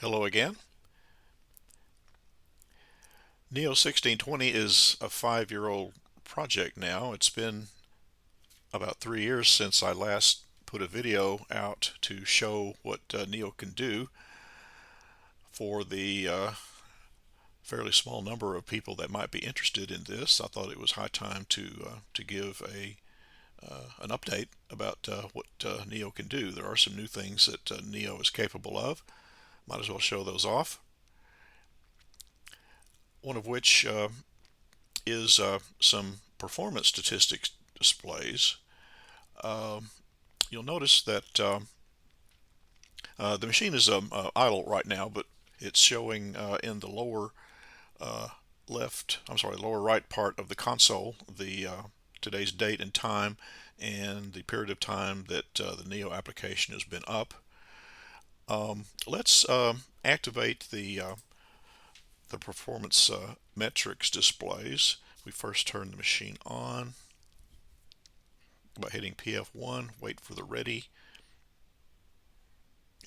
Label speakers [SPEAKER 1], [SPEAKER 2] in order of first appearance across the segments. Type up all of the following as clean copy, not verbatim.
[SPEAKER 1] Hello again. Neo1620 is a 5-year-old project now. It's been about 3 years since I last put a video out to show what Neo can do for the fairly small number of people that might be interested in this. I thought it was high time to give an update about what Neo can do. There are some new things that Neo is capable of. Might as well show those off. One of which is some performance statistics displays. You'll notice that the machine is idle right now, but it's showing in the lower lower right part of the console the today's date and time and the period of time that the Neo application has been up. Let's activate the performance metrics displays. We first turn the machine on by hitting PF1, wait for the ready,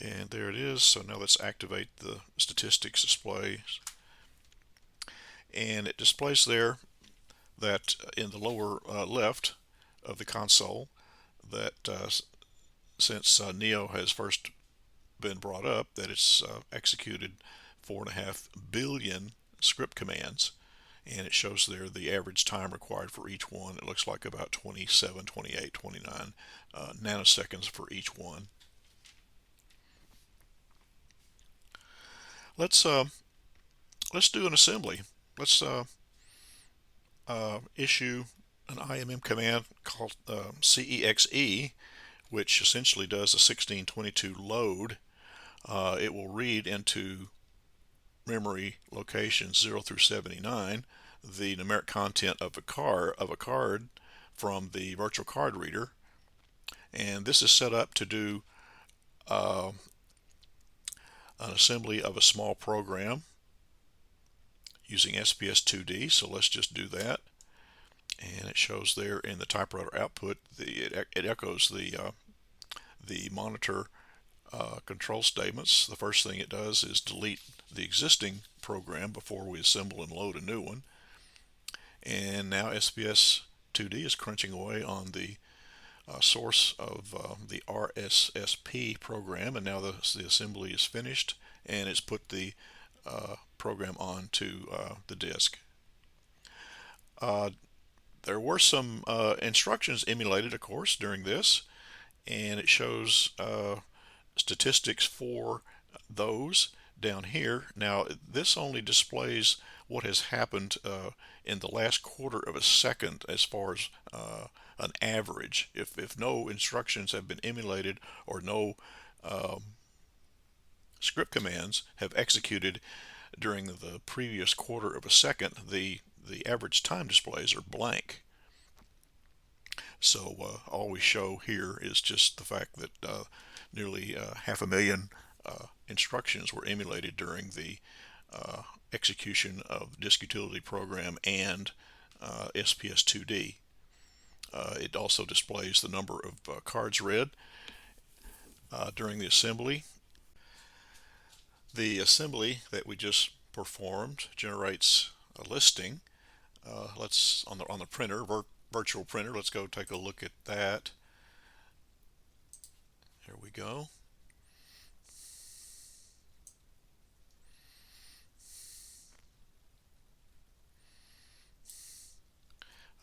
[SPEAKER 1] and there it is. So now let's activate the statistics display, and it displays there that in the lower left of the console that since Neo has first been brought up, that it's executed 4.5 billion script commands, and it shows there the average time required for each one. It looks like about 27, 28, 29 nanoseconds for each one. Let's do an assembly. Let's issue an IMM command called CEXE, which essentially does a 1622 load. It will read into memory locations 0 through 79 the numeric content of a card from the virtual card reader, and this is set up to do an assembly of a small program using SPS2D. So let's just do that, and it shows there in the typewriter output it echoes the monitor control statements. The first thing it does is delete the existing program before we assemble and load a new one. And now SPS2D is crunching away on the source of the RSSP program, and now the assembly is finished, and it's put the program onto the disk. There were some instructions emulated, of course, during this, and it shows statistics for those down here. Now this only displays what has happened in the last quarter of a second as far as an average. If no instructions have been emulated or no script commands have executed during the previous quarter of a second, the average time displays are blank. So all we show here is just the fact that nearly 500,000 instructions were emulated during the execution of the disk utility program and SPS2D. It also displays the number of cards read during the assembly. The assembly that we just performed generates a listing. Let's on the printer, virtual printer. Let's go take a look at that. There we go.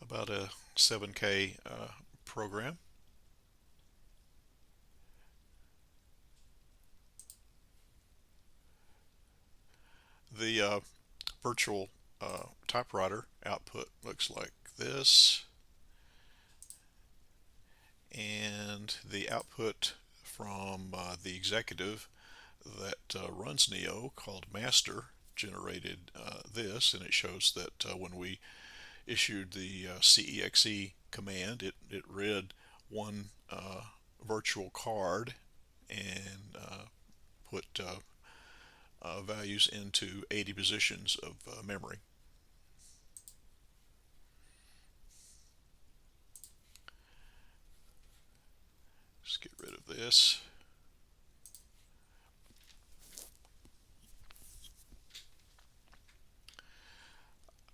[SPEAKER 1] About a 7K program. The virtual typewriter output looks like this, and the output from the executive that runs Neo, called Master, generated this, and it shows that when we issued the CEXE command, it read one virtual card and put values into 80 positions of memory. Just get rid of this.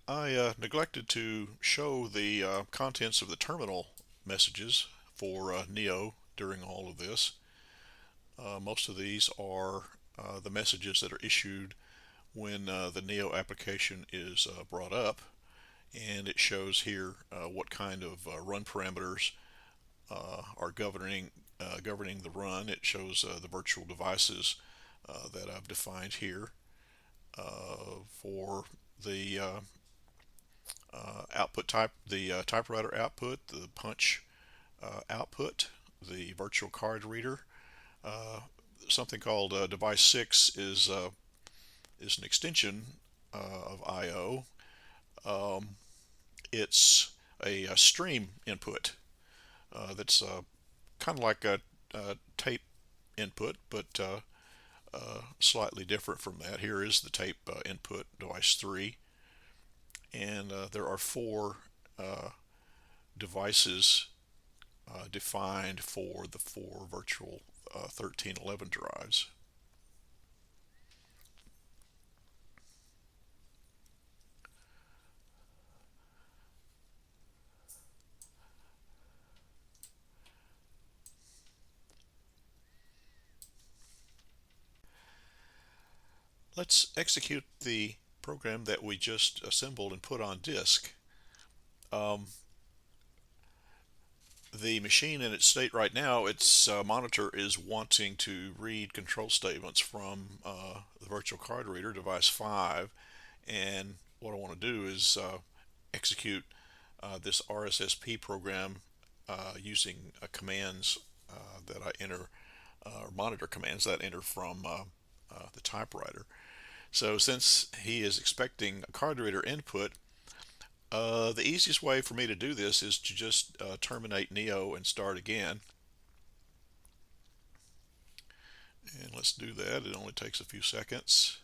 [SPEAKER 1] I neglected to show the contents of the terminal messages for Neo during all of this. Most of these are the messages that are issued when the Neo application is brought up, and it shows here what kind of run parameters are governing the run. It shows the virtual devices that I've defined here for the output type, the typewriter output, the punch output, the virtual card reader. Something called device 6 is an extension of I/O. It's a stream input that's kind of like a tape input, but slightly different from that. Here is the tape input, device 3, and there are 4 devices defined for the 4 virtual 1311 drives. Let's execute the program that we just assembled and put on disk. The machine in its state right now, its monitor is wanting to read control statements from the virtual card reader, device 5, and what I want to do is execute this RSSP program using commands that I enter, monitor commands that I enter from the typewriter. So since he is expecting a card reader input, the easiest way for me to do this is to just terminate Neo and start again. And let's do that. It only takes a few seconds.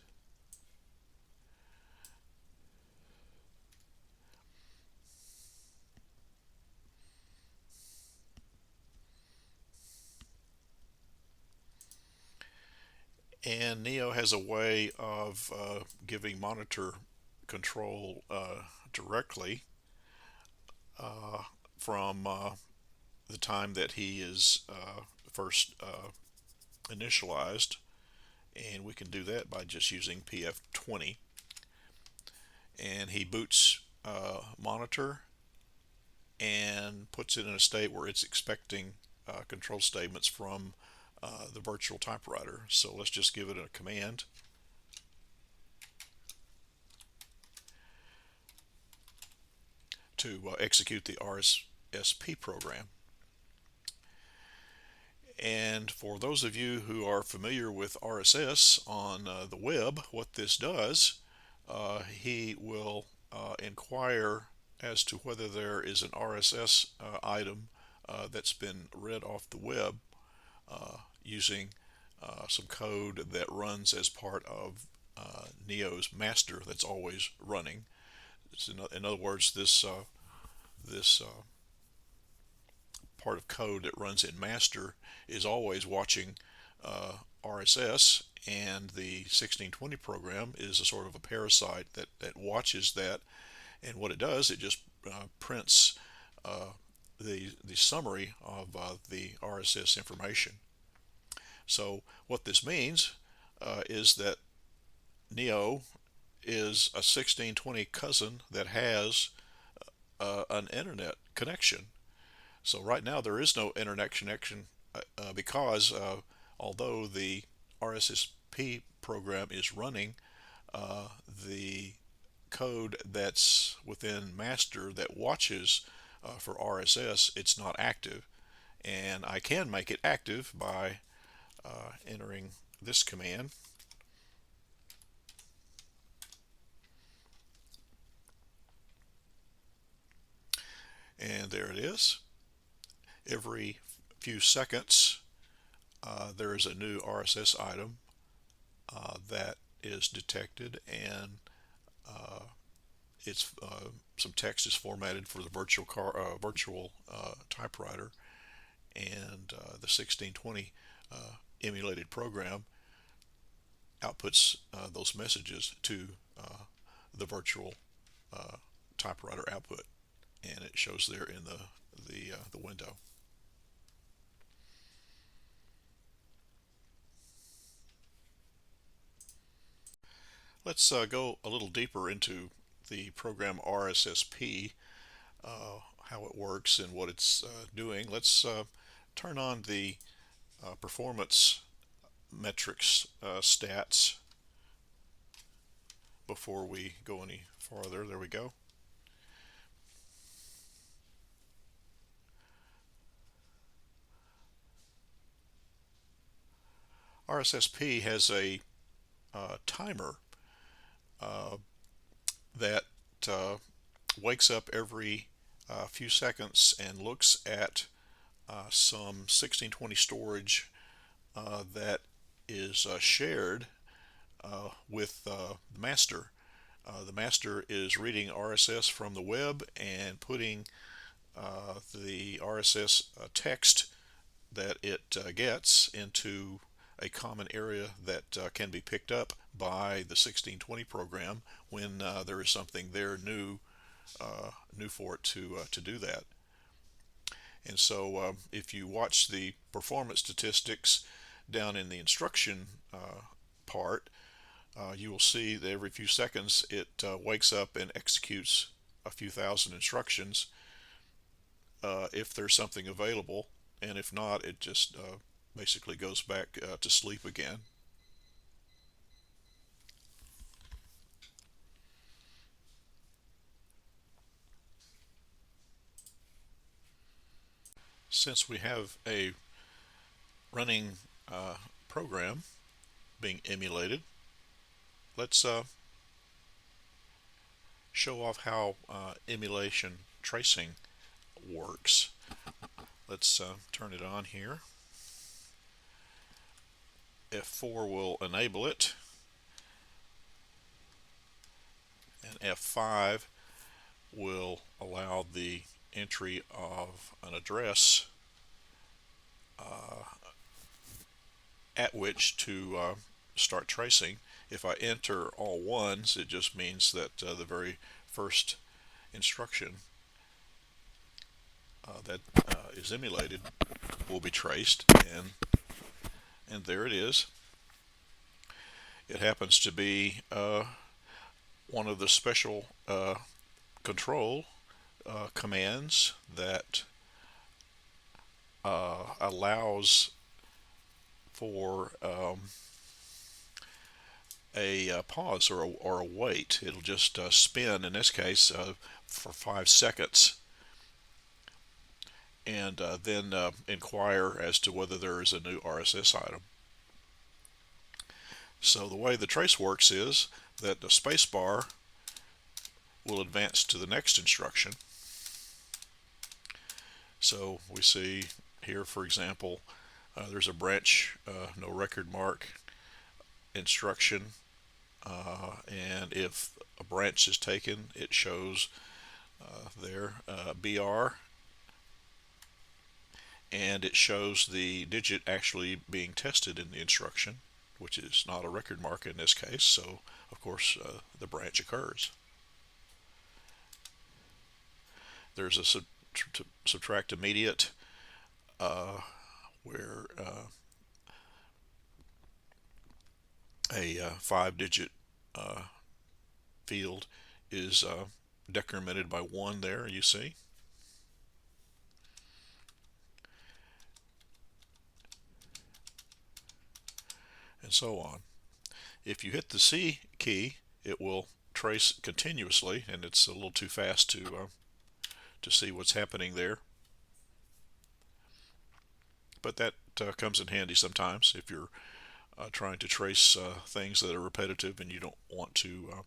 [SPEAKER 1] And Neo has a way of giving monitor control directly from the time that he is first initialized, and we can do that by just using PF20. And he boots monitor and puts it in a state where it's expecting control statements from the virtual typewriter. So let's just give it a command. To execute the RSSP program. And for those of you who are familiar with RSS on the web, what this does, he will inquire as to whether there is an RSS item that's been read off the web using some code that runs as part of Neo's master that's always running. In other words, this part of code that runs in master is always watching RSS, and the 1620 program is a sort of a parasite that watches that, and what it does, it just prints the summary of the RSS information. So what this means is that Neo is a 1620 cousin that has an internet connection. So right now there is no internet connection because although the RSSP program is running, the code that's within master that watches for RSS, it's not active. And I can make it active by entering this command. And there it is. Every few seconds there is a new RSS item that is detected, and it's some text is formatted for the virtual typewriter, and the 1620 emulated program outputs those messages to the virtual typewriter output, and it shows there in the window. Let's go a little deeper into the program RSSP, how it works and what it's doing. Let's turn on the performance metrics stats before we go any farther. There we go. RSSP has a timer that wakes up every few seconds and looks at some 1620 storage that is shared with the master. The master is reading RSS from the web and putting the RSS text that it gets into a common area that can be picked up by the 1620 program when there is something there new for it to do that. And so if you watch the performance statistics down in the instruction part, you will see that every few seconds it wakes up and executes a few thousand instructions if there's something available, and if not, it just basically goes back to sleep again. Since we have a running program being emulated, let's show off how emulation tracing works. Let's turn it on here. F4 will enable it, and F5 will allow the entry of an address at which to start tracing. If I enter all ones, it just means that the very first instruction that is emulated will be traced, and there it is. It happens to be one of the special control commands that allows for a pause or a wait. It'll just spin, in this case, for 5 seconds, and then inquire as to whether there is a new RSS item. So the way the trace works is that the spacebar will advance to the next instruction. So we see here, for example, there's a branch no record mark instruction, and if a branch is taken, it shows there BR, and it shows the digit actually being tested in the instruction, which is not a record mark in this case, so of course the branch occurs. There's a subtract immediate where a 5-digit field is decremented by 1 there, you see. And so on. If you hit the C key, it will trace continuously, and it's a little too fast to see what's happening there. But that comes in handy sometimes if you're trying to trace things that are repetitive and you don't want to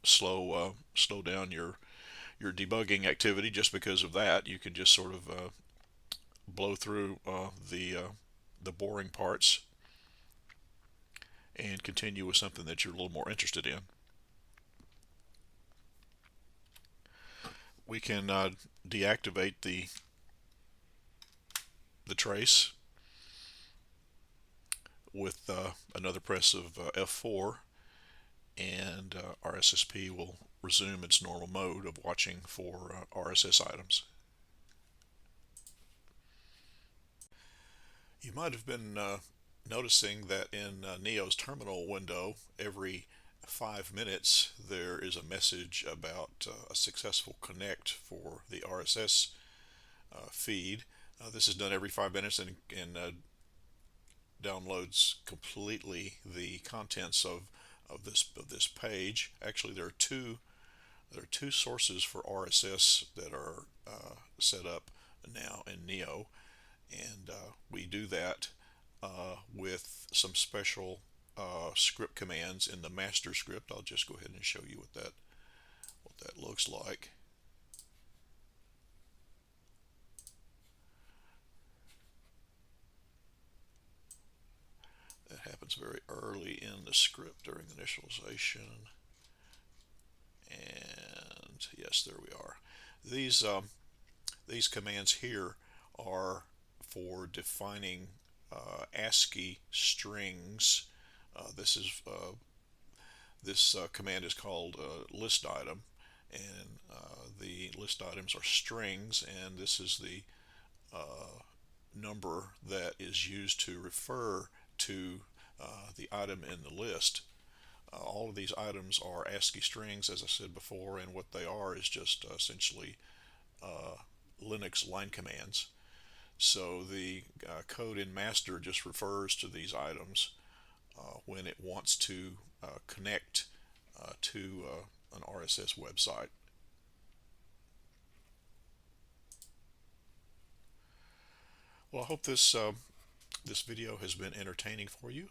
[SPEAKER 1] slow down your debugging activity just because of that. You can just sort of blow through the boring parts and continue with something that you're a little more interested in. We can deactivate the trace with another press of F4, and RSSP will resume its normal mode of watching for RSS items. You might have been noticing that in Neo's terminal window, every 5 minutes there is a message about a successful connect for the RSS feed. This is done every 5 minutes and downloads completely the contents of this page. Actually, there are two sources for RSS that are set up now in Neo, and we do that with some special script commands in the master script. I'll just go ahead and show you what that looks like. That happens very early in the script during initialization. And yes, there we are. These commands here are for defining ASCII strings. This command is called list item, and the list items are strings, and this is the number that is used to refer to the item in the list. All of these items are ASCII strings, as I said before, and what they are is just essentially Linux line commands. So the code in master just refers to these items when it wants to connect to an RSS website. Well, I hope this video has been entertaining for you.